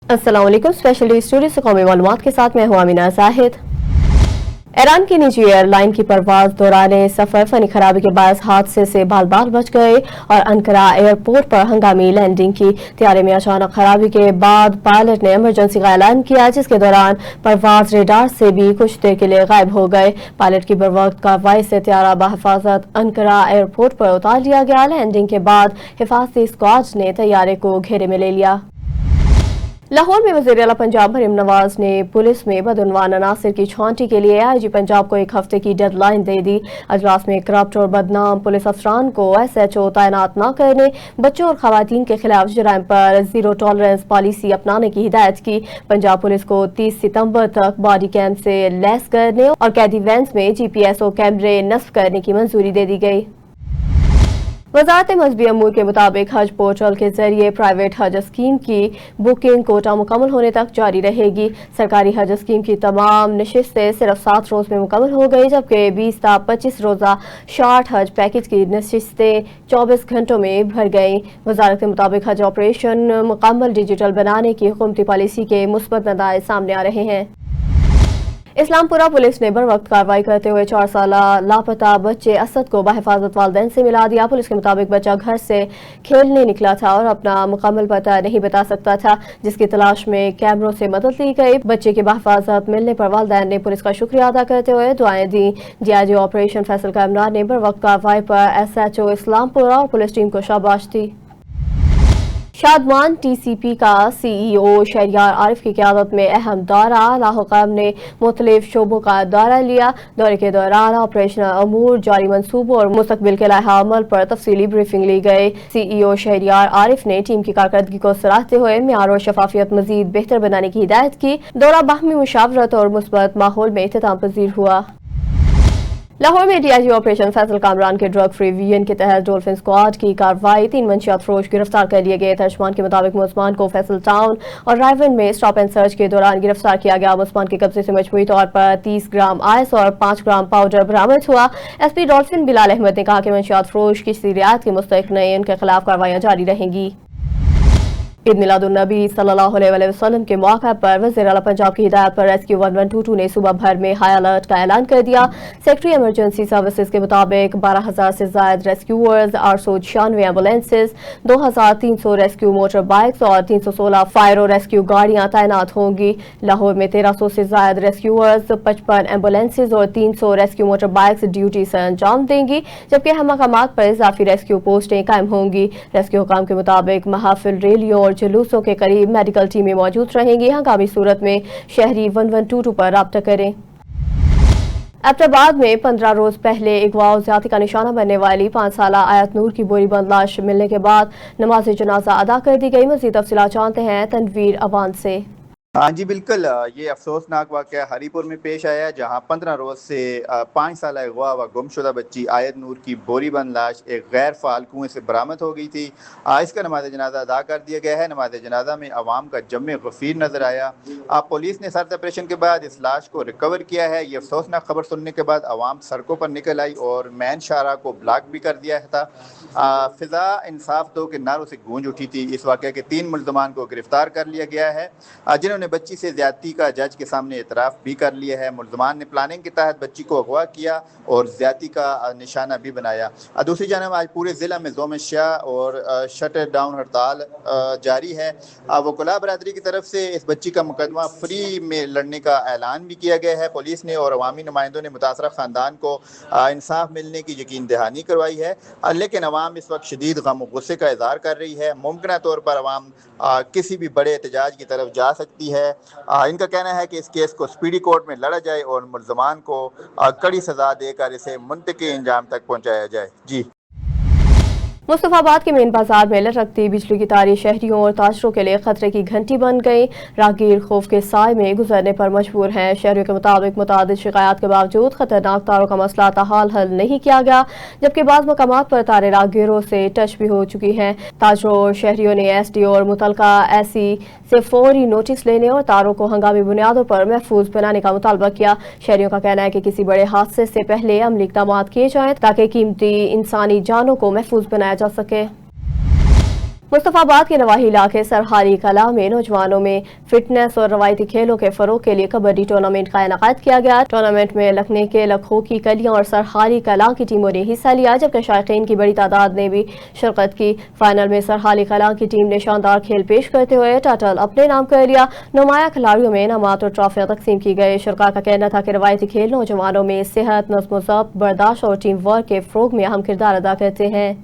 अस्सलाम वालेकुम। Special news studio से कौमी मालूमात के साथ मैं हूं अमीना जाहिद। ईरान की निजी एयरलाइन की परवाज दौरान सफर फनी खराबी के बायस हादसे से बाल बाल बच गए और अंकारा एयरपोर्ट पर हंगामी लैंडिंग की। त्यारे में अचानक खराबी के बाद पायलट ने इमरजेंसी का ऐलान किया, जिसके दौरान परवाज रेडार से भी कुछ देर के लिए गायब हो गए। पायलट की बरवक्त कार्रवाई से त्यारा बहिफाजत अंकारा एयरपोर्ट पर उतार लिया गया। लैंडिंग के बाद हिफाजती स्क्वाड ने तैयारे को घेरे में ले लिया। लाहौर में वज़ीर आला पंजाब मरीम नवाज ने पुलिस में बदउनवान अनासर की छांटी के लिए आईजी पंजाब को 1 हफ्ते की डेडलाइन दे दी। अजलास में करप्ट और बदनाम पुलिस अफसरान को SHO तैनात न करने, बच्चों और खवातीन के खिलाफ जराइम पर जीरो टॉलरेंस पॉलिसी अपनाने की हिदायत की। पंजाब पुलिस को 30 सितंबर तक बॉडी कैम से लैस करने और कैदी वैन्स में GPSO कैमरे नस्ब करने की मंजूरी दे दी गई। वज़ारत मज़हबी अमूर के मुताबिक हज पोर्टल के जरिए प्राइवेट हज स्कीम की बुकिंग कोटा मुकम्मल होने तक जारी रहेगी। सरकारी हज स्कीम की तमाम नशिस्तें सिर्फ 7 रोज में मुकम्मल हो गई, जबकि 20 ता 25 रोजा शार्ट हज पैकेज की नशिस्तें 24 घंटों में भर गईं। वज़ारत के मुताबिक हज ऑपरेशन मुकम्मल डिजिटल बनाने की हुकूमती पॉलिसी के मुस्बत नताइज सामने आ रहे हैं। इस्लामपुरा पुलिस ने बरवक्त कार्रवाई करते हुए 4 साल लापता बच्चे असद को बहिफाजत वालिदैन से मिला दिया। पुलिस के मुताबिक बच्चा घर से खेलने निकला था और अपना मुकम्मल पता नहीं बता सकता था, जिसकी तलाश में कैमरों से मदद ली गई। बच्चे की बहिफाजत मिलने पर वालिदैन ने पुलिस का शुक्रिया अदा करते हुए दुआएं दी। DIG ऑपरेशन फैसल कामरान ने बरवक्त कार्रवाई पर SHO इस्लामपुरा और पुलिस टीम को शाबाश दी। शादमान TCP का CEO शहरियार आरिफ की क़यादत में अहम दौरा। लाहौर ने मुख्तलिफ शोबों का दौरा लिया। दौरे के दौरान ऑपरेशनल अमूर, जारी मंसूबों और मुस्तकबिल के लाहा अमल पर तफसीली ब्रीफिंग ली गई। CEO शहरियार आरिफ ने टीम की कारकर्दगी को सराहते हुए मेयार और शफाफियत मजीद बेहतर बनाने की हिदायत की। दौरा बाहमी मुशावरत और मुस्बत माहौल में इख्तिताम पजीर हुआ। लाहौर में DIG ऑपरेशन फैसल कामरान के ड्रग फ्री वीएन के तहत डोल्फिन स्क्वाड की कार्रवाई। 3 मंशियात फरोश गिरफ्तार कर लिए गए। तर्जमान के मुताबिक मुलजमान को फैसल टाउन और रायवन में स्टॉप एंड सर्च के दौरान गिरफ्तार किया गया। मुलजमान के कब्जे से मजमूई तौर पर 30 ग्राम आइस और 5 ग्राम पाउडर बरामद हुआ। SP डोल्फिन बिलाल अहमद ने कहा कि मंशियात फरोश किसी रियायत के मुस्तहिक नहीं, उनके खिलाफ कार्रवाइयां जारी रहेंगी। ईद मिलादुन्नबी सल्लल्लाहु अलैहि वसल्लम के मौका पर वज़ीर आला पंजाब की हिदायत पर रेस्क्यू 122 ने सुबह भर में हाई अलर्ट का ऐलान कर दिया। सेक्रेटरी इमरजेंसी सर्विसेज के मुताबिक 12,000 से ज्यादा rescuers, 896 ambulances, 2,300 rescue motor bikes और 316 फायर और रेस्क्यू गाड़ियां तैनात होंगी। लाहौर में 1300 से ज्यादा रेस्क्यूअर्स, 55 एम्बुलेंसेज और 300 रेस्क्यू मोटर बाइक्स ड्यूटी से अंजाम देंगी, जबकि अहम मकामात पर इजाफी रेस्क्यू पोस्टें कायम होंगी। रेस्क्यू हुकाम के मुताबिक महाफिल, रैलियों और जुलूसों के करीब मेडिकल टीमें मौजूद रहेंगी। हंगामी सूरत में शहरी 1122 पर राब्ता करें। एबटाबाद में 15 रोज पहले अगवा और ज्यादती का निशाना बनने वाली 5 साला आयत नूर की बोरीबंद लाश मिलने के बाद नमाज जनाजा अदा कर दी गई। मजीद तफसीलात जानते हैं तनवीर अवान से। हाँ जी बिल्कुल, ये अफसोसनाक वाक़या हरीपुर में पेश आया, जहाँ 15 रोज़ से 5 साल अगवा व गुमशुदा बच्ची आयत नूर की बोरीबंद लाश एक गैर फ़ाल कुएँ से बरामद हो गई थी। इसका नमाज जनाजा अदा कर दिया गया है। नमाज जनाजा में अवाम का जम गफ़ीर नज़र आया। पुलिस ने सर्च ऑपरेशन के बाद इस लाश को रिकवर किया है। ये अफसोसनाक खबर सुनने के बाद अवाम सड़कों पर निकल आई और मैन शाहरा को ब्लॉक भी कर दिया था। फ़िज़ा इंसाफ दो के नारों से गूंज उठी थी। इस वाक़े के 3 मुल्ज़मान को गिरफ्तार कर लिया गया है, जिन्होंने बच्ची से ज्यादती का जज के सामने एतराफ़ भी कर लिया है। मुल्ज़मान ने प्लानिंग के तहत बच्ची को अगवा किया और ज्यादती का निशाना भी बनाया। दूसरी जानब आज पूरे ज़िला में ज़ोम शाह और शटर डाउन हड़ताल जारी है। वकला बरादरी की तरफ से इस बच्ची का मुकदमा फ्री में लड़ने का ऐलान भी किया गया है। पुलिस ने और अवामी नुमाइंदों ने मुतासरा ख़ानदान को इंसाफ मिलने की यकीन दहानी करवाई है, लेकिन अवाम इस वक्त शदीद गम और गुस्से का इज़हार कर रही है। मुमकिन तौर पर अवाम किसी भी बड़े एहतजाज की तरफ जा सकती है। इनका कहना है कि इस केस को स्पीडी कोर्ट में लड़ा जाए और मुल्ज़मान को कड़ी सज़ा देकर इसे मुंतकी इंजाम तक पहुँचाया जाए। जी। मुस्तफाबाद के मेन बाजार में लटकती बिजली की तारें शहरियों और ताजरों के लिए खतरे की घंटी बन गई। राहगीर खौफ के साए में गुजरने पर मजबूर हैं। शहरियों के मुताबिक मुतादिद शिकायत के बावजूद खतरनाक तारों का मसला ताहाल हल नहीं किया गया, जबकि बाज़ मकामात पर तारें राहगीरों से टच भी हो चुकी हैं। ताजरों और शहरियों ने SDO और मुतलका SE से फौरी नोटिस लेने और तारों को हंगामी बुनियादों पर महफूज बनाने का मुतालबा किया। शहरियों का कहना है कि किसी बड़े हादसे से पहले अमली इक़दाम किए जाएं ताकि कीमती इंसानी जानों को महफूज बनाया जा सके। मुस्तफाबाद के नवाही इलाके सरहारी कला में नौजवानों में फिटनेस और रवायती खेलों के फरोग के लिए कबड्डी टूर्नामेंट का इनेकाद किया गया। टूर्नामेंट में लखने के लखों की कलियां और सरहारी कला की टीमों ने हिस्सा लिया, जबकि शायकीन की बड़ी तादाद ने भी शिरकत की। फाइनल में सरहारी कला की टीम ने शानदार खेल पेश करते हुए टाइटल अपने नाम कर लिया। नुमाया खिलाड़ियों में इनामात और ट्रॉफियां तकसीम की गई। शुरका का कहना था कि रवायती खेल नौजवानों में सेहत, नज़्म ज़ब्त, बर्दाश्त और टीम वर्क के फरोग में अहम किरदार अदा करते हैं।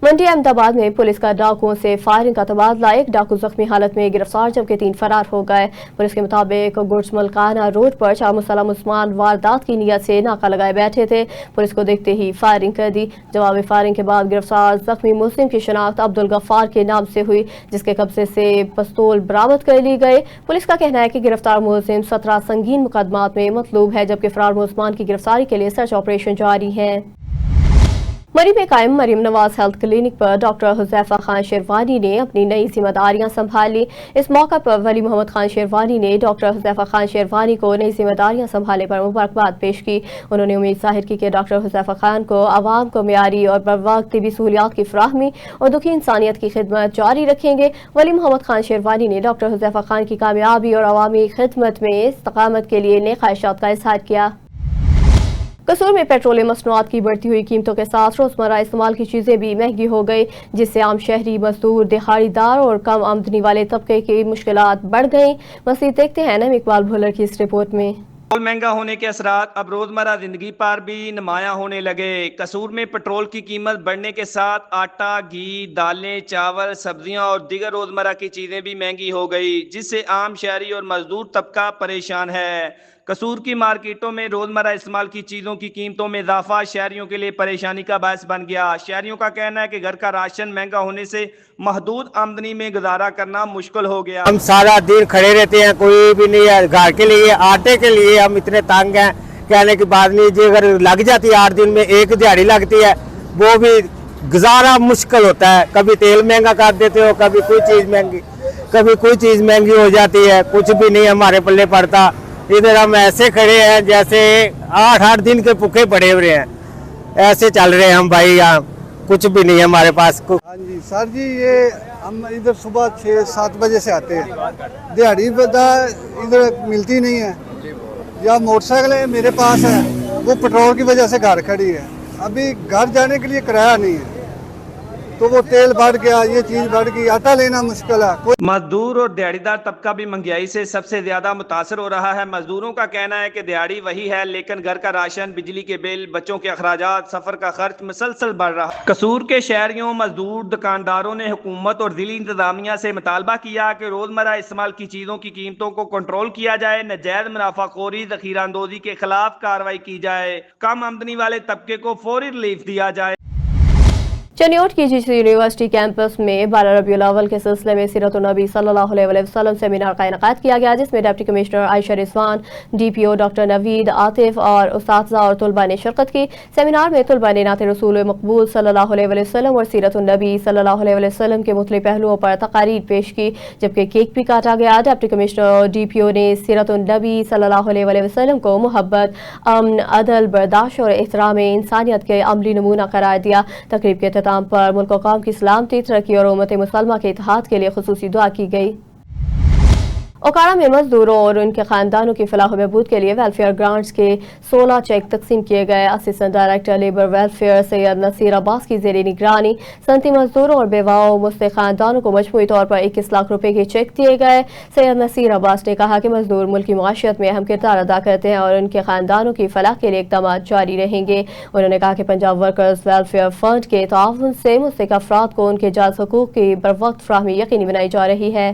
मंडी अहमदाबाद में पुलिस का डाकुओं से फायरिंग का तबादला। एक डाकू जख्मी हालत में गिरफ्तार, जबकि 3 फरार हो गए। पुलिस के मुताबिक गुड्स मलकाना रोड पर शाह मुसलम उस्मान वारदात की नियत से नाका लगाए बैठे थे। पुलिस को देखते ही फायरिंग कर दी। जवाबी फायरिंग के बाद गिरफ्तार जख्मी मुस्लिम की शनाख्त अब्दुल गफ्फार के नाम से हुई, जिसके कब्जे से पिस्तौल बरामद कर ली गई। पुलिस का कहना है कि गिरफ्तार मुलजिम 17 संगीन मुकदमात में मतलूब है, जबकि फरार मुलजमान की गिरफ्तारी के लिए सर्च ऑपरेशन जारी है। मरी में कायम मरीम नवाज हेल्थ क्लिनिक पर डॉक्टर हुज़ैफा खान शेरवानी ने अपनी नई जिम्मेदारियां संभाली। इस मौका पर वली मोहम्मद खान शेरवानी ने डॉक्टर हुज़ैफा खान शेरवानी को नई जिम्मेदारियां संभालने पर मुबारकबाद पेश की। उन्होंने उम्मीद जाहिर की कि डॉक्टर हुज़ैफा खान को आवाम को मियारी और बरवक्त तिबी सहूलियात की फराहमी और दुखी इंसानियत की खिदमत जारी रखेंगे। वली मोहम्मद खान शेरवानी ने डॉक्टर हुज़ैफा खान की कामयाबी और अवामी खिदमत में इस्तकामत के लिए नेक ख्वाहिशात का इजहार किया। कसूर में पेट्रोलियम मसनूआत की बढ़ती हुई कीमतों के साथ रोजमर्रा इस्तेमाल की चीजें भी महंगी हो गई, जिससे आम शहरी, मजदूर, दिहाड़ीदार और कम आमदनी वाले तबके की मुश्किलात बढ़ गईं। मज़ीद देखते हैं नईम इकबाल भुल्लर की इस रिपोर्ट में। पेट्रोल महंगा होने के असरात अब रोजमर्रा जिंदगी पर भी नुमाया होने लगे। कसूर में पेट्रोल की कीमत बढ़ने के साथ आटा, घी, दालें, चावल, सब्जियां और दीगर रोजमर्रा की चीजें भी महंगी हो गई, जिससे आम शहरी और मजदूर तबका परेशान है। कसूर की मार्केटों में रोजमर्रा इस्तेमाल की चीजों की कीमतों में इजाफा शहरियों के लिए परेशानी का बायस बन गया। शहरियों का कहना है कि घर का राशन महंगा होने से महदूद आमदनी में गुजारा करना मुश्किल हो गया। हम सारा दिन खड़े रहते हैं, कोई भी नहीं है घर के लिए, आटे के लिए हम इतने तंग हैं, कहने की बात नहीं जी। अगर लग जाती है 8 दिन में एक दिहाड़ी लगती है, वो भी गुजारा मुश्किल होता है। कभी तेल महंगा कर देते हो, कभी कोई चीज़ महंगी हो जाती है, कुछ भी नहीं हमारे पल्ले पड़ता। इधर हम ऐसे खड़े हैं जैसे 8-8 दिन के भूखे पड़े हुए हैं, ऐसे चल रहे हैं हम भाई। यहाँ कुछ भी नहीं है हमारे पास। हाँ जी सर जी, ये हम इधर सुबह 6-7 बजे से आते हैं, दिहाड़ी इधर मिलती नहीं है। या मोटरसाइकिल है मेरे पास है, वो पेट्रोल की वजह से घर खड़ी है। अभी घर जाने के लिए किराया नहीं है, तो वो तेल बढ़ गया, ये चीज बढ़ गई, आटा लेना मुश्किल है। मजदूर और दिहाड़ीदार तबका भी महंगाई से सबसे ज्यादा मुतासर हो रहा है। मजदूरों का कहना है कि दिहाड़ी वही है, लेकिन घर का राशन, बिजली के बिल, बच्चों के अखराजात, सफर का खर्च मुसलसल बढ़ रहा है। कसूर के शहरियों, मजदूर, दुकानदारों ने हुकूमत और जिली इंतजामिया से मुतालबा किया कि रोजमर्रा इस्तेमाल की चीजों की कीमतों को कंट्रोल किया जाए, नजायज मुनाफाखोरी, ज़ख़ीरा अंदोज़ी के खिलाफ कार्रवाई की जाए, कम आमदनी वाले तबके को फौरी रिलीफ दिया जाए। चनियोट की जीसी यूनिवर्सिटी कैंपस में 12 रबीउल अव्वल के सिलसिले में सीरत नबी सल्लल्लाहु अलैहि वसल्लम सेमिनार का इनेकाद किया गया, जिसमें deputy commissioner Ayesha Rizwan, DPO doctor Naveed Atif और उस्ताज़ा और तुलबा ने शिरकत की। सेमिनार में तुलबा ने नाते रसूल मकबूल सल्लल्लाहु अलैहि वसल्लम और सीरत नबी सल्लल्लाहु अलैहि वसल्लम के मुख्तलिफ पहलुओं पर तकारीर पेश की, जबकि केक भी काटा गया। डिप्टी कमिश्नर और डीपीओ ने सीरत नबी सल्लल्लाहु अलैहि वसल्लम को मोहब्बत, अमन, अदल, बर्दाश्त और एहतराम इंसानियत के अमली नमूना करार दिया। तकरीब के इख्तिताम पर मुल्क और कौम की सलामती, तरक्की और उम्मत मुसलमा के इत्तेहाद के लिए खुसूसी दुआ की गई। ओकाड़ा में मजदूरों और उनके खानदानों की फलाह बहबूद के लिए वेलफेयर ग्रांट्स के 16 चेक तकसीम किए गए। Assistant director labour welfare Syed Naseer Abbas की ज़ेरे निगरानी सनती मजदूरों और बेवाओं मुस्तहिक़ खानदानों को मजमूई तौर पर 21 लाख रुपए के चेक दिए गए। सैयद नसीर अब्बास ने कहा कि मजदूर मुल्क की मुआशियत में अहम किरदार अदा करते हैं और उनके खानदानों की फलाह के लिए इक़दाम जारी रहेंगे। उन्होंने कहा कि पंजाब वर्कर्स वेलफेयर फंड के ताउन से मुस्तहिक़ अफराद को उनके जायज़ हुकूक की बरवक्त फराहमी यकीनी बनाई जा रही है।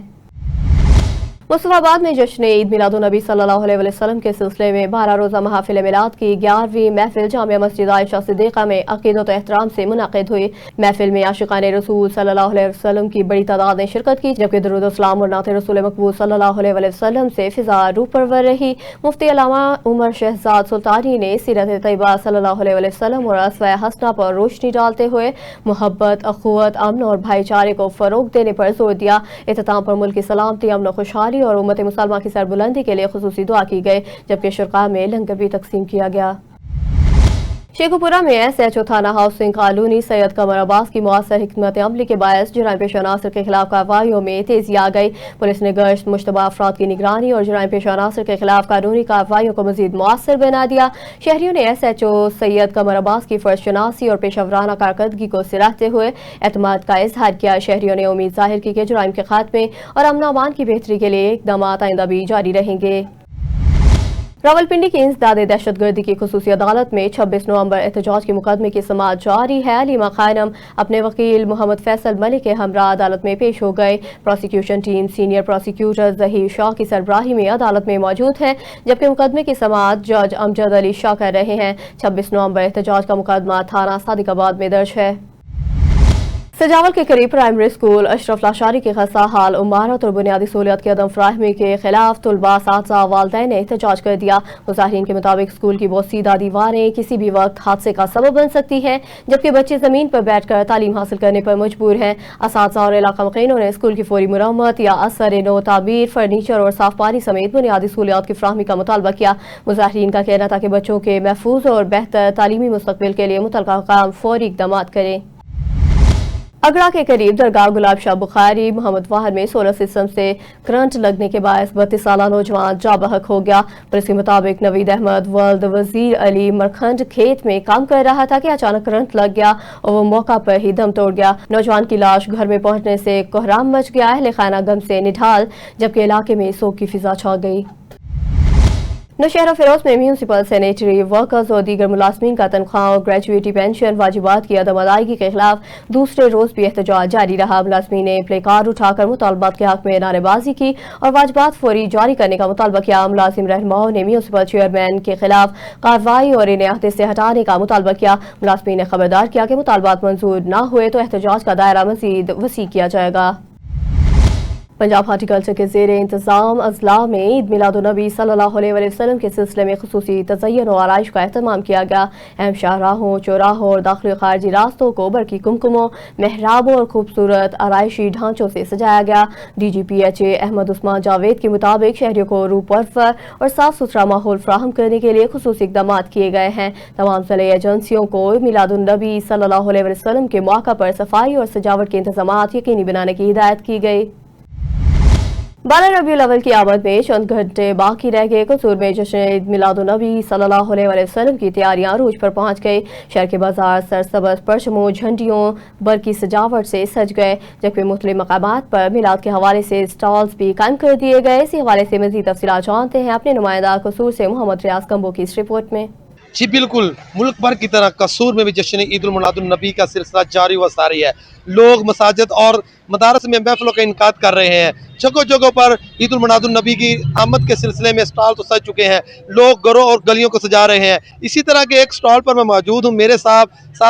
मुस्तफाबाद में जश्न ईद मिलादुन्नबी सल्लल्लाहु अलैहि वसल्लम के सिलसिले में 12 रोज़ा महफिल मिलाद की 11वीं महफिल जामिया मस्जिद आयशा सिद्दीक़ा में अक़ीदत व एहतराम से मुनाक़िद हुई। महफिल में आशिक़ान रसूल सल्लल्लाहु अलैहि वसल्लम की बड़ी तादाद ने शिरकत की, जबकि दुरूद व सलाम और नाते रसूल मकबूल सल्लल्लाहु अलैहि वसल्लम से फ़िज़ा रूह परवर रही। मुफ्ती अल्लामा उमर शहजाद सुल्तानी ने सीरत तैयबा सल्लल्लाहु अलैहि वसल्लम और अस्वा हसना पर रोशनी डालते हुए मोहब्बत, अख़ुवत, अमन और भाईचारे को फ़रोग़ देने पर जोर दिया। इख्तिताम पर मुल्क की सलामती, अमन और खुशहाली और उम्मत मुसलमान की सरबुलंदी के लिए खुसूसी दुआ की गई, जबकि शुरका में लंगर भी तकसीम किया गया। शेखुपुरा में SHO थाना हाउसिंग कॉलोनी सैयद कमर अब्बास की मौसर हिकमत अमली के बायस जराइम पेशा अनासर के खिलाफ कार्रवाइयों में तेजी आ गई। पुलिस ने गश्त, मुश्तबा अफराद की निगरानी और जराइम पेशा अनासर के खिलाफ कानूनी कार्रवाइयों को मजीद मौसर बना दिया। शहरियों ने SHO सैयद कमर अब्बास की फर्ज शनासी और पेशावराना कारकर्दगी को सराहते हुए एतमाद का इजहार किया। शहरियों ने उम्मीद जाहिर की कि जराइम के खात्मे और अमन अमान की बेहतरी के लिए इकदाम आइंदा भी जारी रहेंगे। रावलपिंडी की इंसदाद दहशतगर्दी की खुसूसी अदालत में 26 नवंबर एहतजाज के मुकदमे की समाअत जारी है। अलीमा खानम अपने वकील मोहम्मद फैसल मलिक के हमरा अदालत में पेश हो गए। Prosecution team senior prosecutor Zaheer Shah की सरबराही में अदालत में मौजूद है, जबकि मुकदमे की समाअत जज अमजद अली शाह कर रहे हैं। 26 नवंबर एहतजाज का मुकदमा थाना सादिकाबाद में दर्ज है। सजावल के करीब प्राइमरी स्कूल अशरफ लाशारी की खस्ता हाल इमारत और बुनियादी सहूलियत की अदम फराहमी के खिलाफ तुलबा साथी वालिदैन ने एहतजाज कर दिया। मुजाहिरीन के मुताबिक स्कूल की बोसीदा दीवारें किसी भी वक्त हादसे का सबब बन सकती हैं, जबकि बच्चे जमीन पर बैठकर तालीम हासिल करने पर मजबूर हैं। असातिज़ा और इलाका मुक़ीनों ने स्कूल की फौरी मुरम्मत या असर नो तामीर, फर्नीचर और साफ पानी समेत बुनियादी सहूलियत की फराहमी का मुतालबा किया। मुजाहिरीन का कहना था कि बच्चों के महफूज और बेहतर तालीमी मुस्तकबिल के लिए मुतल्लका हुकाम फौरी इक़दाम करें। अगड़ा के करीब दरगाह गुलाब शाह बुखारी मोहम्मद वाहर में सोलर सिस्टम से करंट लगने के बायस 32 साल नौजवान जा बहक हो गया। पुलिस के मुताबिक नवीद अहमद वल्द वजीर अली मरखंड खेत में काम कर रहा था कि अचानक करंट लग गया और वो मौका पर ही दम तोड़ गया। नौजवान की लाश घर में पहुंचने से कोहराम मच गया। अहले खाना गम से निढाल, जबकि इलाके में सोग की फिजा छा गई। नौशहरा फिरोज में म्यूनसिपल सैनिटरी वर्कर्स और दीगर मुलाजमीन का तनख्वाह और ग्रेजुएटी पेंशन वाजिबात की अदम अदायगी के खिलाफ दूसरे रोज भी एहतजाज जारी रहा। मुलाजमीन ने प्ले कार्ड उठाकर मुतालबात के हक में नारेबाजी की और वाजिबात फौरी जारी करने का मुतालबा किया। मुलाजिम रहनुमाओं ने म्यूनसिपल चेयरमैन के खिलाफ कार्रवाई और इन्हें अहदे से हटाने का मुतालबा किया। मुलाजमीन ने खबरदार किया कि मुतालबात मंजूर न हुए तो एहतजाज का दायरा मजीद वसी किया जाएगा। पंजाब हॉर्टिकल्चर के ज़ेरे इंतज़ाम अजला में ईद मिलादुन्नबी सल्लल्लाहु अलैहि वसल्लम के सिलसिले में खुसूसी तज़य्युन और आराइश का एहतमाम किया गया। अहम शाहराहों, चौराहों और दाखिली खारजी रास्तों को बरकी कुमकुमों, मेहराबों और खूबसूरत आराइशी ढांचों से सजाया गया। DGPHA अहमद उस्मान जावेद के मुताबिक शहरियों को रूपरवर और साफ सुथरा माहौल फराहम करने के लिए खुसूसी इक़दाम किए गए हैं। तमाम ज़िले एजेंसियों को मिलादुन्नबी सल्लल्लाहु अलैहि वसल्लम के मौका पर सफाई और सजावट के इंतजामात यकीनी बनाने की हिदायत की गई। 12 रबीउल अव्वल की आमद में चंद घंटे बाकी रह गए। कसूर में जश्न ईद मिलादुन्नबी सल्लल्लाहु अलैहि वसल्लम की तैयारियां अरूज पर पहुंच गई। शहर के बाजार सरसब्ज़ परचमों, झंडियों, बरकी सजावट से सज गए, जबकि मुख्तलिफ मकामात पर मिलाद के हवाले से स्टॉल्स भी कायम कर दिए गए। इसी हवाले से मज़ीद तफसीलात जानते हैं अपने नुमाइंदा कसूर से मोहम्मद रियाज कंबो की इस रिपोर्ट में। जी बिल्कुल, मुल्क भर की तरह कसूर में भी जश्न ईद उल मिलादुन्नबी का सिलसिला जारी व सारी है। लोग मसाजिद और मदारस में महफिलों का इनकाद कर रहे हैं। जगह जगह पर ईद उल मिलादुन्नबी की आमद के सिलसिले में स्टॉल तो सज चुके हैं, लोग घरों और गलियों को सजा रहे हैं। इसी तरह के एक स्टॉल पर मैं मौजूद हूँ, मेरे साथ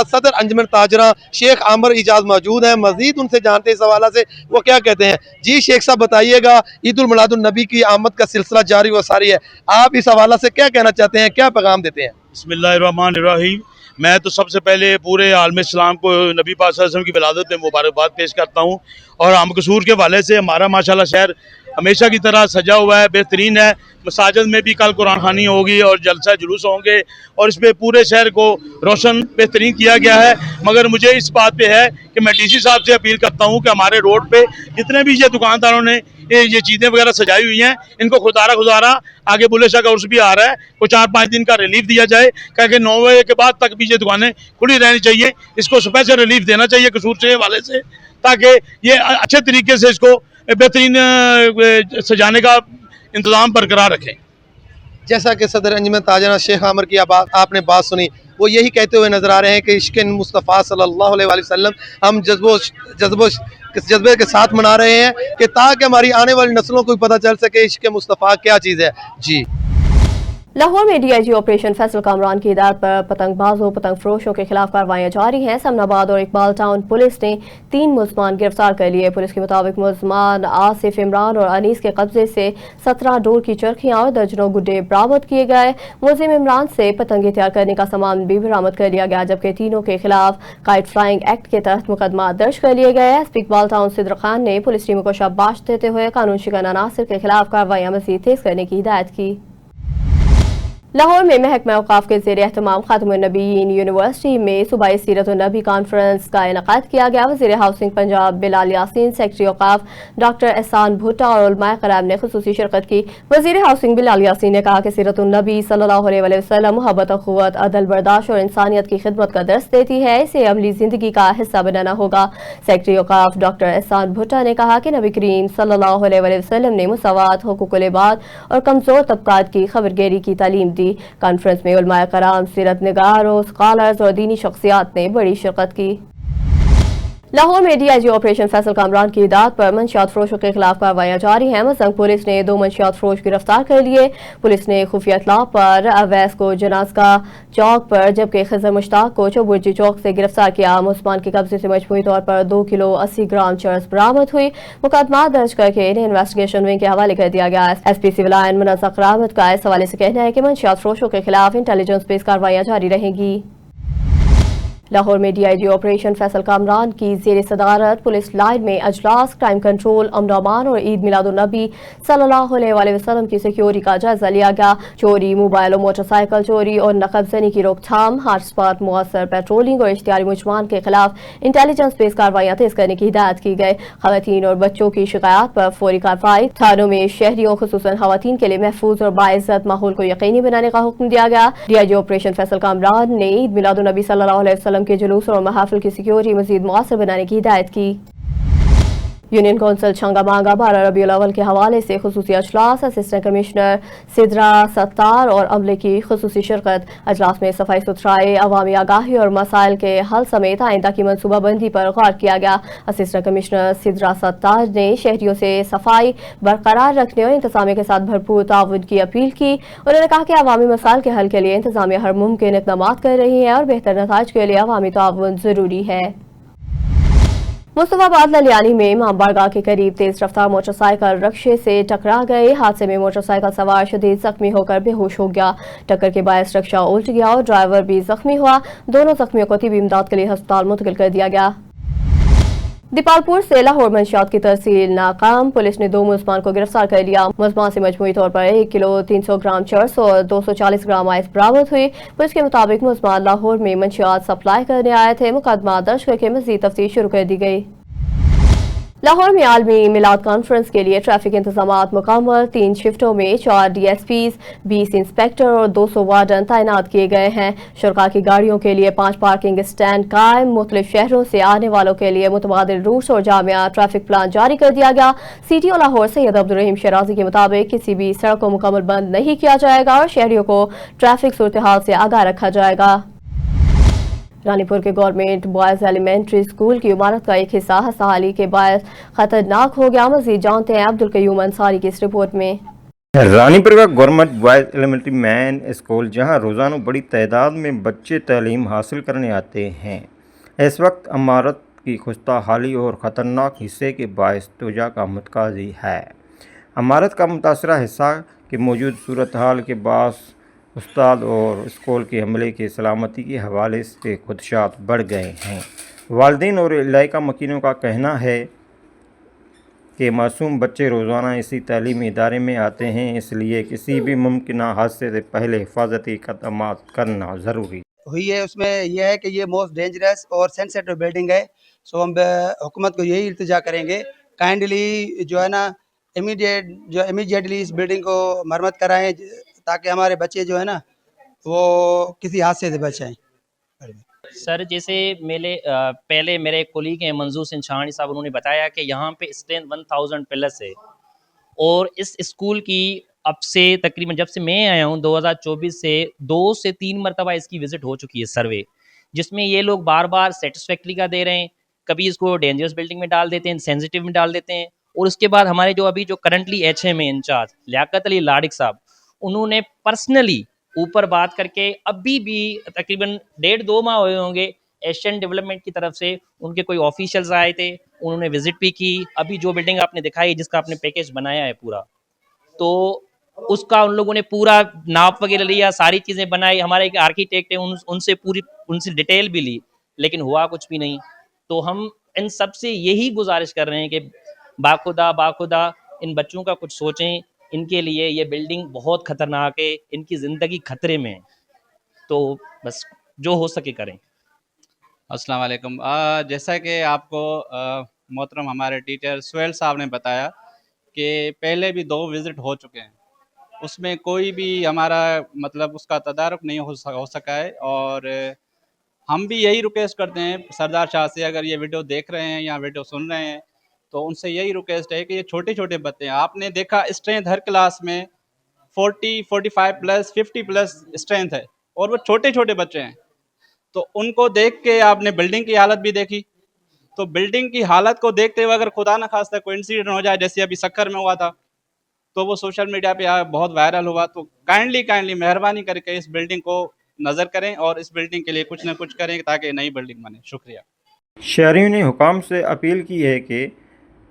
सदर अंजमन ताजरा शेख आमर इजाज मौजूद हैं। मजीद उनसे जानते इस हवाला से वो क्या कहते हैं। जी शेख साहब बताइएगा, ईद उल मिलादुन्नबी की आमद का सिलसिला जारी व सारी है, आप इस हवाला से क्या कहना चाहते हैं, क्या पैगाम देते हैं? बिस्मिल्लाहिर्रहमानिर्रहीम। मैं तो सबसे पहले पूरे आलम इस्लाम को नबी पाक सल्लल्लाहु अलैहि वसल्लम की विलादत में मुबारकबाद पेश करता हूँ। और हम कसूर के हवाले से हमारा माशाल्लाह शहर हमेशा की तरह सजा हुआ है, बेहतरीन है। मसाजिद में भी कल कुरान खानी होगी और जलसा जुलूस होंगे और इसमें पूरे शहर को रोशन बेहतरीन किया गया है। मगर मुझे इस बात पे है कि मैं DC साहब से अपील करता हूँ कि हमारे रोड पे जितने भी ये दुकानदारों ने ये चीज़ें वगैरह सजाई हुई हैं, इनको खुदारा आगे बुले शाह का उर्स भी आ रहा है, को 4-5 दिन का रिलीफ दिया जाए, क्योंकि 9 बजे के बाद तक भी ये दुकानें खुली रहनी चाहिए। इसको स्पेशल रिलीफ देना चाहिए कसूर से वाले से, ताकि ये अच्छे तरीके से इसको बेहतरीन सजाने का इंतज़ाम बरकरार रखें। जैसा कि सदर अंजमन ताजरा शेख आमर की आपने बात सुनी, वो यही कहते हुए नजर आ रहे हैं कि इश्क़ मुस्तफ़ा सल्लल्लाहु अलैहि वसल्लम हम जज्बे के साथ मना रहे हैं कि ताकि हमारी आने वाली नस्लों को भी पता चल सके इश्क़ मुस्तफ़ा क्या चीज़ है। जी लाहौर में DIG ऑपरेशन फैसल कामरान की हिदायत पर पतंगबाजों पतंग फरोशों के खिलाफ कार्रवाइयां जारी हैं। समनाबाद और इकबाल टाउन पुलिस ने 3 मुलजमान गिरफ्तार कर लिए। पुलिस के मुताबिक मुलजमान आसिफ, इमरान और अनीस के कब्जे से 17 डोर की चरखियां और दर्जनों गुड्डे बरामद किए गए। मुलजिम इमरान से पतंगे तैयार करने का सामान भी बरामद कर लिया गया, जबकि तीनों के खिलाफ काइट फ्लाइंग एक्ट के तहत मुकदमा दर्ज कर लिए गए। SP इकबाल टाउन सिद्र खान ने पुलिस टीमों को शाबाश देते हुए कानून शिकन अनासर के खिलाफ कार्रवाइयां मजीद तेज करने की हिदायत की। लाहौर में महकमा औकाफ के ज़ेर एहतमाम खातमुन्नबीयीन यूनिवर्सिटी में सूबाई सीरत नबी कॉन्फ्रेंस का इनकाद किया गया। वज़ीर हाउसिंग पंजाब बिलाल यासीन, सेक्रेटरी औकाफ डॉक्टर एहसान भुट्टा और उलमाए कराम ने खुसूसी शिरकत की। वज़ीर हाउसिंग बिलाल यासीन ने कहा कि सीरत नबी सल्लल्लाहु अलैहि वसल्लम मोहब्बत, अखुवत, अदल, बर्दाश्त और इंसानियत की खिदमत का दर्स देती है। इसे अमली ज़िंदगी का हिस्सा बनाना होगा। सेक्रेटरी औकाफ डॉक्टर एहसान भुट्टा ने कहा कि नबी करीम सल्लल्लाहु अलैहि वसल्लम ने मुसावात, हुकूकुल इबाद और कमज़ोर तबकात की खबरगेरी की तालीम दी। कॉन्फ्रेंस में उलमाए कराम, सीरत निगारों, स्कॉलर्स और दीनी शख्सियात ने बड़ी शिरकत की। लाहौर में डीआईजी ऑपरेशन फैसल कामरान की हिदायत पर मंशियात फरोशों के खिलाफ कार्रवाइयां जारी हैं। मसंग पुलिस ने 2 मंशियात फरोश गिरफ्तार कर लिए। पुलिस ने खुफिया इत्तला पर अवैस को जनाज़का चौक पर जबकि खिज़र मुश्ताक को चौबुर्जी चौक से गिरफ्तार किया। मुस्मान के कब्जे से मजमूई तौर पर 2 किलो 80 ग्राम चरस बरामद हुई। मुकदमा दर्ज करके इन्हें इन्वेस्टिगेशन विंग के हवाले कर दिया गया। एसपी सिविल लाइन मुनज़्ज़र करामत का इस हवाले से कहना है कि मंशियात फरोशों के खिलाफ इंटेलिजेंस बेस्ड कार्रवाइयां जारी रहेंगी। लाहौर में डीआईजी ऑपरेशन फैसल कामरान की ज़ेर सदारत पुलिस लाइन में अजलास, क्राइम कंट्रोल, अमन अमान और ईद मिलादुन्नबी सल्लल्लाहु अलैहि वसल्लम की सिक्योरिटी का जायजा लिया गया। चोरी, मोबाइल और मोटरसाइकिल चोरी और नकबजनी की रोकथाम, हॉटस्पॉट मुअस्सर पेट्रोलिंग और इश्तिहारी मुजमान के खिलाफ इंटेलिजेंस बेस्ड कार्रवाइयां तेज करने की हिदायत की गई। खवातीन और बच्चों की शिकायत पर फौरी कार्रवाई। थानों में शहरियों खुसूसन खवातीन के लिए महफूज और बाइज्जत माहौल को यकीनी बनाने का हुक्म दिया गया। डीआईजी ऑपरेशन फैसल कामरान ने ईद मिलादुन्नबी सल्लल्लाहु अलैहि वसल्लम के जुलूस और महफिल की सिक्योरिटी मजीद मुअस्सर बनाने की हिदायत की। यूनियन कौंसिल छंगा मांगा 12 रबीउल अव्वल के हवाले से खुसूसी अजलास, असिस्टेंट कमिश्नर सिद्रा सत्तार और अमले की खुसूसी शिरकत। अजलास में सफाई सुथराई, अवामी आगाही और मसाइल के हल समेत आइंदा की मनसूबाबंदी पर गौर किया गया। असिस्टेंट कमिश्नर सिद्रा सत्तार ने शहरियों से सफाई बरकरार रखने और इंतजामिया के साथ भरपूर ताउन की अपील की। उन्होंने कहा कि अवामी मसाइल के हल के लिए इंतजामिया हर मुमकिन इक़दाम कर रही है और बेहतर नताइज के लिए अवामी ताउन जरूरी है। मुस्तफाबाद ललियानी में इमाम बारगाह के करीब तेज रफ्तार मोटरसाइकिल रक्शे से टकरा गई। हादसे में मोटरसाइकिल सवार शदीद जख्मी होकर बेहोश हो गया। टक्कर के बायस रक्शा उलट गया और ड्राइवर भी जख्मी हुआ। दोनों जख्मियों को तिबी इमदाद के लिए अस्पताल मुंतकिल कर दिया गया। दीपालपुर से लाहौर मंशियात की तरसील नाकाम, पुलिस ने 2 मुलजमान को गिरफ्तार कर लिया। मुलजमान से मजमूई तौर पर 1 किलो 300 ग्राम चरस और 240 ग्राम आइस बरामद हुई। पुलिस के मुताबिक मुलजमान लाहौर में मंशियात सप्लाई करने आए थे। मुकदमा दर्ज करके मजीद तफ्तीश शुरू कर दी गई। लाहौर में आलमी मिलाद कॉन्फ्रेंस के लिए ट्रैफिक इंतजामात मुकम्मल। 3 शिफ्टों में 4 DSPs, 20 इंस्पेक्टर और 200 वार्डन तैनात किए गए हैं। शुरका की गाड़ियों के लिए 5 पार्किंग स्टैंड कायम। मुख्तलिफ शहरों से आने वालों के लिए मुतबादिल रूट्स और जामिया ट्रैफिक प्लान जारी कर दिया गया। CTO लाहौर सैयद अब्दुल रहीम शराजी के मुताबिक किसी भी सड़क को मुकम्मल बंद नहीं किया जाएगा और शहरियों को ट्रैफिक सूरत हाल से आगाह रखा जाएगा। रानीपुर के गवर्नमेंट बॉयज एलिमेंट्री स्कूल की इमारत का एक हिस्सा हसाली के बायस खतरनाक हो गया। मजीद जानते हैं अब्दुल कयूम अंसारी की इस रिपोर्ट में। रानीपुर का government boys elementary main school, जहां रोज़ाना बड़ी तादाद में बच्चे तालीम हासिल करने आते हैं, इस वक्त इमारत की खुस्ता हाली और ख़तरनाक हिस्से के बायस तोजा का मुतकाज़ी है। इमारत का मुतासरा हिस्सा की मौजूद सूरत हाल के बास उस्ताद और स्कूल के अमले की सलामती के हवाले से खुदशात बढ़ गए हैं। वालिदैन और इलाका मकीनों का कहना है कि मासूम बच्चे रोज़ाना इसी तालीमी इदारे में आते हैं, इसलिए किसी भी मुमकिन हादसे से पहले हिफाजती इक़दाम करना ज़रूरी हुई है। उसमें यह है कि ये मोस्ट डेंजरस और सेंसिटिव बिल्डिंग है। सो हम हुकूमत को यही इल्तिजा करेंगे, काइंडली जो है ना इमीडिएटली इस बिल्डिंग को मरम्मत कराएं ताकि हमारे बच्चे जो है ना वो किसी हादसे से बचाएं। सर जैसे पहले मेरे एक कोलीग हैं मंजूर सिंह छाणी साहब, उन्होंने बताया कि यहाँ पे स्ट्रेंथ 1000 प्लस है और इस स्कूल की अब से तकरीबन जब से मैं आया हूँ 2024 से 2 से 3 मरतबा इसकी विजिट हो चुकी है सर्वे, जिसमें ये लोग बार बार सेटिस्फैक्ट्री का दे रहे हैं, कभी इसको डेंजरस बिल्डिंग में डाल देते हैं, सेंसिटिव में डाल देते हैं। और उसके बाद हमारे जो अभी जो करंटली HM है इंचार्ज लियाकत अली लाडिक साहब, उन्होंने पर्सनली ऊपर बात करके अभी भी तकरीबन 1.5-2 माह हुए होंगे एशियन डेवलपमेंट की तरफ से उनके कोई ऑफिशियल्स आए थे, उन्होंने विजिट भी की। अभी जो बिल्डिंग आपने दिखाई जिसका आपने पैकेज बनाया है पूरा, तो उसका उन लोगों ने पूरा नाप वगैरह लिया, सारी चीज़ें बनाई। हमारे एक आर्किटेक्ट है उनसे डिटेल भी ली, लेकिन हुआ कुछ भी नहीं। तो हम इन सब से यही गुजारिश कर रहे हैं कि बाखुदा इन बच्चों का कुछ सोचें ان کے لیے یہ بلڈنگ بہت خطرناک ہے، ان کی زندگی خطرے میں ہے، تو بس جو ہو سکے کریں۔ السلام علیکم۔ جیسا کہ آپ کو محترم ہمارے ٹیچر سہیل صاحب نے بتایا کہ پہلے بھی 2 وزٹ ہو چکے ہیں، اس میں کوئی بھی ہمارا مطلب اس کا تدارک نہیں ہو سکا ہے، اور ہم بھی یہی ریکویسٹ کرتے ہیں سردار شاہ سے، اگر یہ ویڈیو دیکھ رہے ہیں یا ویڈیو سن رہے ہیں تو ان سے یہی ریکویسٹ ہے کہ یہ چھوٹے چھوٹے بچے ہیں، آپ نے دیکھا اسٹرینتھ ہر کلاس میں 40 45 پلس 50 پلس اسٹرینتھ ہے، اور وہ چھوٹے چھوٹے بچے ہیں، تو ان کو دیکھ کے آپ نے بلڈنگ کی حالت بھی دیکھی، تو بلڈنگ کی حالت کو دیکھتے ہوئے اگر خدا نہ خواستہ کوئی انسیڈنٹ ہو جائے جیسے ابھی سکر میں ہوا تھا تو وہ سوشل میڈیا پہ بہت وائرل ہوا، تو کائنڈلی مہربانی کر کے اس بلڈنگ کو نظر کریں اور اس بلڈنگ کے لیے کچھ نہ کچھ کریں تاکہ نئی بلڈنگ بنے۔ شکریہ۔ شہریوں نے حکام سے اپیل کی ہے کہ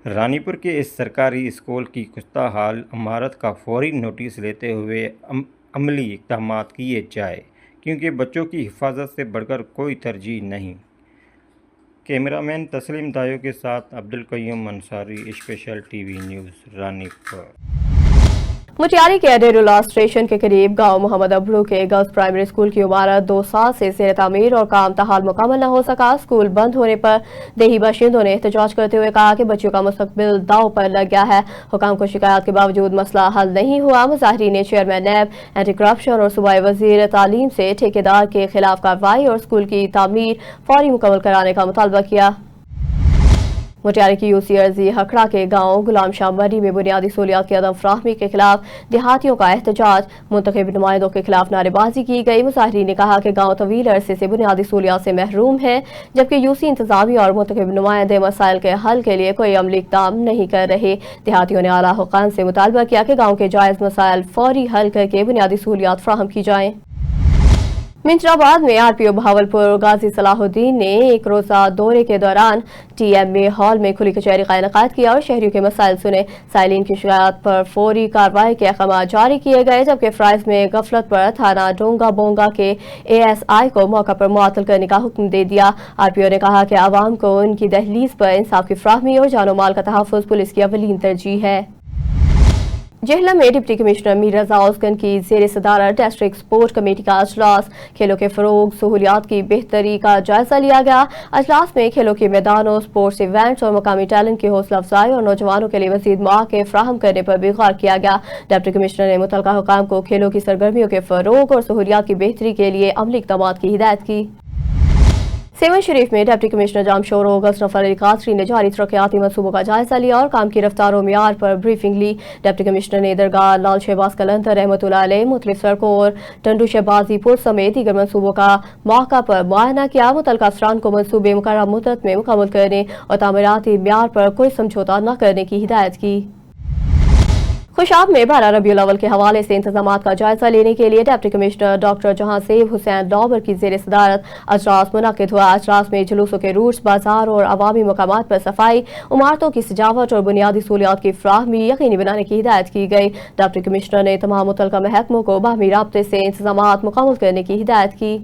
رانی پور کے اس سرکاری اسکول کی خستہ حال عمارت کا فوری نوٹس لیتے ہوئے عملی اقدامات کیے جائے، کیونکہ بچوں کی حفاظت سے بڑھ کر کوئی ترجیح نہیں۔ کیمرہ مین تسلیم دایو کے ساتھ Abdul Qayyum Ansari, special T V news, رانی پور۔ مٹیاری کے ڈیرولا اسٹیشن کے قریب گاؤں محمد ابرو کے گرلز پرائمری اسکول کی عمارت 2 سال سے زیر تعمیر اور کام تاحال مکمل نہ ہو سکا۔ اسکول بند ہونے پر دیہی باشندوں نے احتجاج کرتے ہوئے کہا کہ بچیوں کا مستقبل داؤ پر لگ گیا ہے۔ حکام کو شکایات کے باوجود مسئلہ حل نہیں ہوا۔ مظاہرین نے چیئرمین نیب، اینٹی کرپشن اور صوبائی وزیر تعلیم سے ٹھیکیدار کے خلاف کارروائی اور اسکول کی تعمیر فوری مکمل کرانے کا مطالبہ کیا۔ مٹیاری کی یوسی ارضی ہکڑا کے گاؤں غلام شاہ مری میں بنیادی سہولیات کی عدم فراہمی کے خلاف دیہاتیوں کا احتجاج، منتخب نمائندوں کے خلاف نعرے بازی کی گئی۔ مظاہرین نے کہا کہ گاؤں طویل عرصے سے بنیادی سہولیات سے محروم ہے، جبکہ یوسی انتظامیہ اور منتخب نمائندے مسائل کے حل کے لیے کوئی عملی اقدام نہیں کر رہے۔ دیہاتیوں نے اعلیٰ حکام سے مطالبہ کیا کہ گاؤں کے جائز مسائل فوری حل کر کے بنیادی سہولیات فراہم کی جائیں۔ منچرآباد میں آر پی او بہاولپور غازی صلاح الدین نے ایک روزہ دورے کے دوران ٹی ایم اے ہال میں کھلی کچہری کا انعقاد کیا اور شہریوں کے مسائل سنے۔ سائلین کی شکایات پر فوری کارروائی کے احکامات جاری کیے گئے، جبکہ فرائض میں غفلت پر تھانہ ڈونگا بونگا کے اے ایس آئی کو موقع پر معطل کرنے کا حکم دے دیا۔ آر پی او نے کہا کہ عوام کو ان کی دہلیز پر انصاف کی فراہمی اور جان و مال کا تحفظ پولیس کی اولین ترجیح ہے۔ جہلم میں ڈپٹی کمشنر میر رضا اوسگن کی زیر صدارت ڈسٹرکٹ سپورٹ کمیٹی کا اجلاس، کھیلوں کے فروغ، سہولیات کی بہتری کا جائزہ لیا گیا۔ اجلاس میں کھیلوں کے میدانوں، سپورٹس ایونٹس اور مقامی ٹیلنٹ کی حوصلہ افزائی اور نوجوانوں کے لیے مزید مواقع فراہم کرنے پر بھی غور کیا گیا۔ ڈپٹی کمشنر نے متعلقہ حکام کو کھیلوں کی سرگرمیوں کے فروغ اور سہولیات کی بہتری کے لیے عملی اقدامات کی ہدایت کی۔ سیون شریف میں ڈپٹی کمشنر جامشور اور غزنفر علی قادری نے جاری ترقیاتی منصوبوں کا جائزہ لیا اور کام کی رفتار و معیار پر بریفنگ لی۔ ڈپٹی کمشنر نے درگاہ لال شہباز قلندر رحمۃ اللہ علیہ، مختلف سڑکوں اور ٹنڈو شہبازی پل سمیت دیگر منصوبوں کا موقع پر معائنہ کیا۔ متعلقہ افسران کو منصوبے مقررہ مدت میں مکمل کرنے اور تعمیراتی معیار پر کوئی سمجھوتہ نہ کرنے کی ہدایت کی۔ خوشاب میں 12 ربیع الاول کے حوالے سے انتظامات کا جائزہ لینے کے لیے ڈپٹی کمشنر ڈاکٹر جہاں سیب حسین ڈابر کی زیر صدارت اجلاس منعقد ہوا۔ اجلاس میں جلوسوں کے روٹس، بازار اور عوامی مقامات پر صفائی، عمارتوں کی سجاوٹ اور بنیادی سہولیات کی فراہمی یقینی بنانے کی ہدایت کی گئی۔ ڈپٹی کمشنر نے تمام متعلقہ محکموں کو باہمی رابطے سے انتظامات مکمل کرنے کی ہدایت کی۔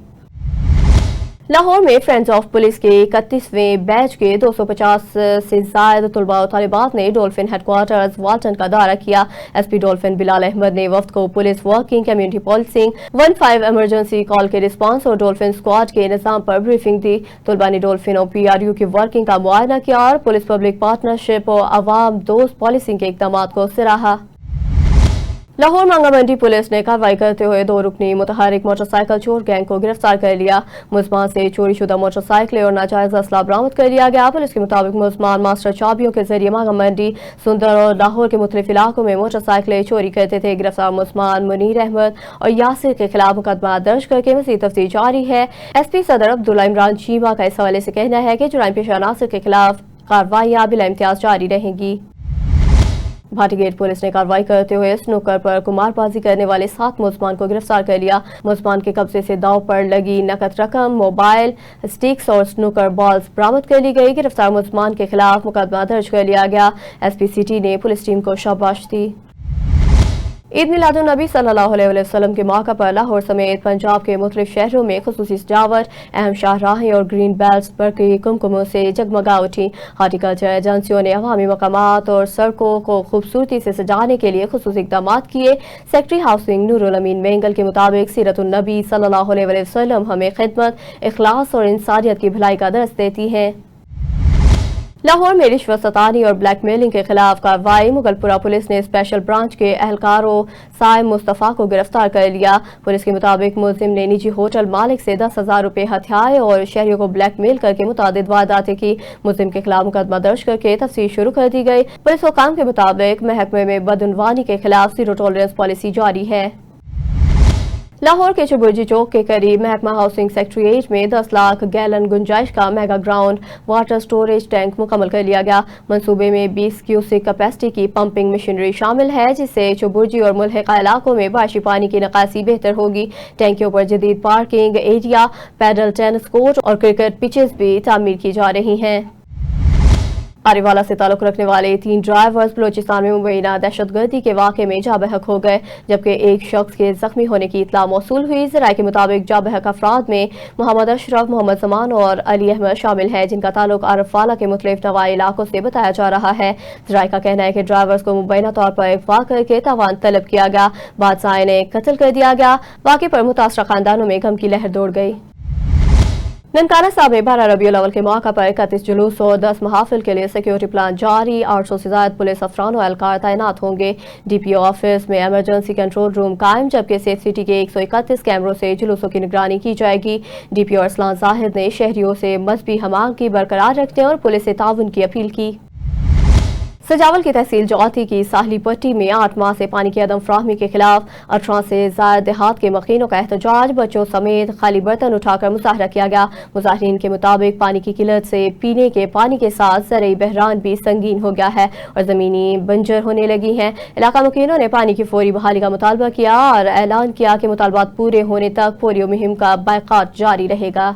لاہور میں فرینڈز آف پولیس کے 31ویں بیچ کے 250 سے زائد طلباء و طالبات نے ڈولفن ہیڈ کوارٹرز والٹن کا دورہ کیا۔ S P dolphin Bilal Ahmed نے وفد کو police working, community policing, 15 emergency call کے رسپانس اور ڈولفن اسکواڈ کے نظام پر بریفنگ دی۔ طلباء نے ڈولفن اور پی آر یو کی ورکنگ کا معائنہ کیا اور پولیس پبلک پارٹنرشپ اور عوام دوست پالیسنگ کے اقدامات کو سراہا۔ لاہور مانگا منڈی پولیس نے کارروائی کرتے ہوئے 2 رکنی متحرک موٹر سائیکل چور گینگ کو گرفتار کر لیا۔ ملزمان سے چوری شدہ موٹر سائیکلیں اور ناجائز اسلحہ برآمد کر لیا گیا۔ پولیس کے مطابق ملزمان ماسٹر چابیوں کے ذریعے مانگا منڈی، سندر اور لاہور کے مختلف علاقوں میں موٹر سائیکلیں چوری کرتے تھے۔ گرفتار ملزمان منیر احمد اور یاسر کے خلاف مقدمہ درج کر کے مزید تفتیش جاری ہے۔ ایس پی صدر عبداللہ عمران چیمہ کا اس حوالے سے کہنا ہے کہ جرائم پیشہ عناصر کے خلاف کارروائیاں بلا امتیاز جاری رہیں گی۔ بھاٹی گیٹ پولیس نے کارروائی کرتے ہوئے سنوکر پر قمار بازی کرنے والے 7 ملزمان کو گرفتار کر لیا۔ ملزمان کے قبضے سے داؤ پر لگی نقد رقم، موبائل، سٹکس اور سنوکر بالز برآمد کر لی گئی۔ گرفتار ملزمان کے خلاف مقدمہ درج کر لیا گیا۔ ایس پی سٹی نے پولیس ٹیم کو شاباش دی۔ ईद मिलादुन्नबी सल्लल्लाहु अलैहि वसल्लम के मौका पर लाहौर समेत पंजाब के मुख्तलिफ शहरों में खुसूसी सजावट, अहम शाहराहें और ग्रीन बेल्ट्स पर की कुमकुमों से जगमगा उठी। हॉर्टिकल्चर एजेंसियों ने अवामी मकामात और सड़कों को खूबसूरती से सजाने के लिए खुसूसी इक़दाम किए। सेक्रेटरी हाउसिंग नूरुल अमीन मेंगल के मुताबिक सीरतुन्नबी सल्लल्लाहु अलैहि वसल्लम हमें खिदमत, इखलास और इंसानियत की भलाई का दर्स देती हैं। लाहौर में रिश्वत सतानी और ब्लैकमेलिंग के खिलाफ कार्रवाई। मुगलपुरा पुलिस ने स्पेशल ब्रांच के एहलकारों साइम मुस्तफ़ा को गिरफ्तार कर लिया। पुलिस के मुताबिक मुलजिम ने निजी होटल मालिक से 10,000 रुपये हथियाए और शहरियों को ब्लैकमेल करके मुतादिद वारदातें की। मुलजिम के खिलाफ मुकदमा दर्ज करके तफ्तीश शुरू कर दी गई। पुलिस हुकाम के मुताबिक महकमे में बदउनवानी के खिलाफ जीरो टॉलरेंस पॉलिसी जारी है। लाहौर के चुबुर्जी चौक के करीब महकमा हाउसिंग सेक्रेटरीट में 10 लाख गैलन गुंजाइश का mega ground water storage tank मुकम्मल कर लिया गया। मंसूबे में 20 क्यूसिक कैपेसिटी की पंपिंग मशीनरी शामिल है, जिससे चुबुर्जी और मुल्हिका इलाकों में बारिशी पानी की निकासी बेहतर होगी। टैंक के ऊपर जदीद parking area, paddle tennis court और क्रिकेट पिचेस भी तामीर की जा रही हैं। आरीवाला से ताल्लुक रखने वाले 3 ड्राइवर्स बलोचिस्तान में मुबैना दहशतगर्दी के वाक़े में जा बहक हो गए, जबकि एक शख्स के जख्मी होने की इत्तला मौसूल हुई। ज़राए के मुताबिक जा बहक अफराद में मोहम्मद अशरफ, मोहम्मद जमान और अली अहमद शामिल है, जिनका ताल्लुक आरफवाला के मुख्तलिफ नवाई इलाकों से बताया जा रहा है। ज़राए का कहना है कि ड्राइवर्स को मुबैना तौर पर अगवा करके तावान तलब किया गया, बाद साए ने कत्ल कर दिया गया। वाक़े पर मुतासरा खानदानों में गम की लहर दौड़ गई। ननकाना साहब में 12 रबीउल अव्वल के मौका पर 31 जुलूस और 10 महाफिल के लिए सिक्योरिटी प्लान जारी। 800 से ज्यादा पुलिस अफरान और एहलकार तैनात होंगे। डीपीओ ऑफिस में इमरजेंसी कंट्रोल रूम कायम, जबकि सेफ सिटी के 131 कैमरों से जुलूसों की निगरानी की जाएगी। डीपीओ अरसलान जाहिद ने शहरियों से मजहबी हमायत बरकरार रखने और पुलिस से ताउन की अपील की। सजावल की तहसील जौती की साहली पट्टी में 8 माह से पानी की अदम फ्राहमी के खिलाफ 18 से ज्यादा देहात के मकीनों का एहतजाज। बच्चों समेत खाली बर्तन उठाकर मुजाहरा किया गया। मुजाहरीन के मुताबिक पानी की किल्लत से पीने के पानी के साथ ज़रई बहरान भी संगीन हो गया है और ज़मीनी बंजर होने लगी हैं। इलाका मकीनों ने पानी की फौरी बहाली का मुतालबा किया और ऐलान किया कि मुतालबात पूरे होने तक पोलियो मुहिम का बायकाट जारी रहेगा।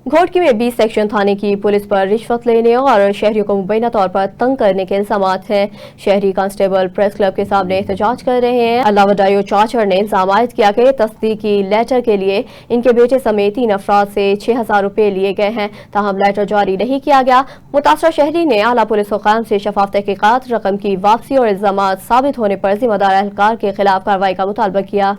घोटकी में 20 सेक्शन थाने की पुलिस पर रिश्वत लेने और शहरियों को मुबैना तौर पर तंग करने के इल्जामात हैं। शहरी कांस्टेबल प्रेस क्लब के सामने एहतजाज कर रहे हैं। अलावडायो चाचर ने इल्जाम आयद किया कि तस्दीकी लेटर के लिए इनके बेटे समेत 3 अफराद से 6,000 रुपये लिए गए हैं, ताहम लेटर जारी नहीं किया गया। मुतासरा शहरी ने आला पुलिस हुकाम से शफाफ तहकीकात, रकम की वापसी और इल्जामात साबित होने पर जिम्मेदार एहलकार के खिलाफ कार्रवाई का मुतालबा किया।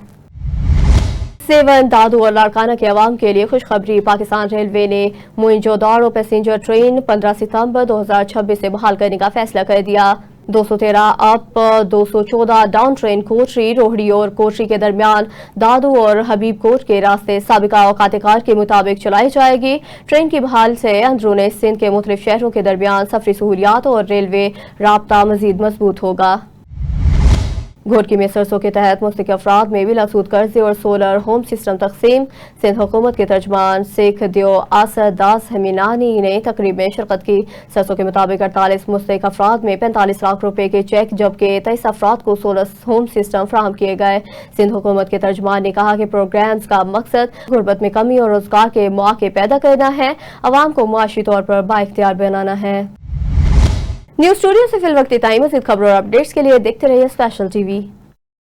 सेवन, दादू और लाड़काना के अवाम के लिए खुशखबरी। पाकिस्तान रेलवे ने मोइंजोदारो पैसेंजर ट्रेन 15 सितंबर 2026 से बहाल करने का फैसला कर दिया। 213 अप, 214 डाउन ट्रेन कोटरी, रोहड़ी और कोटरी के दरमियान दादू और हबीब कोट के रास्ते साबिका औकात-ए-कार के मुताबिक चलाई जाएगी। ट्रेन की बहाल से अंदरून सिंध के मुख्तलिफ शहरों के दरमियान सफरी सहूलियात और रेलवे राब्ता मजीद मजबूत होगा। घोटकी में सरसों के तहत मुस्तक अफराद में बिलासूद कर्जे और सोलर होम सिस्टम तकसीम। सिंध हुकूमत के तर्जमान शेख दियो आसर दास हमीनानी ने तकरीब में शिरकत की। सरसों के मुताबिक 48 मुस्तक अफराद में 45 लाख रुपए के चेक, जबकि 23 अफराद को सोलर होम सिस्टम फराहम किए गए। सिंध हुकूमत के तर्जमान ने कहा कि प्रोग्राम्स का मकसद गुर्बत में कमी और रोजगार के मौके पैदा करना है, अवाम को मुआशी तौर पर बाइख्तियार बनाना है। न्यूज़ स्टूडियो से फिल वक्त इतना ही। मज़ीद खबरों और अपडेट्स के लिए देखते रहिए स्पेशल टीवी।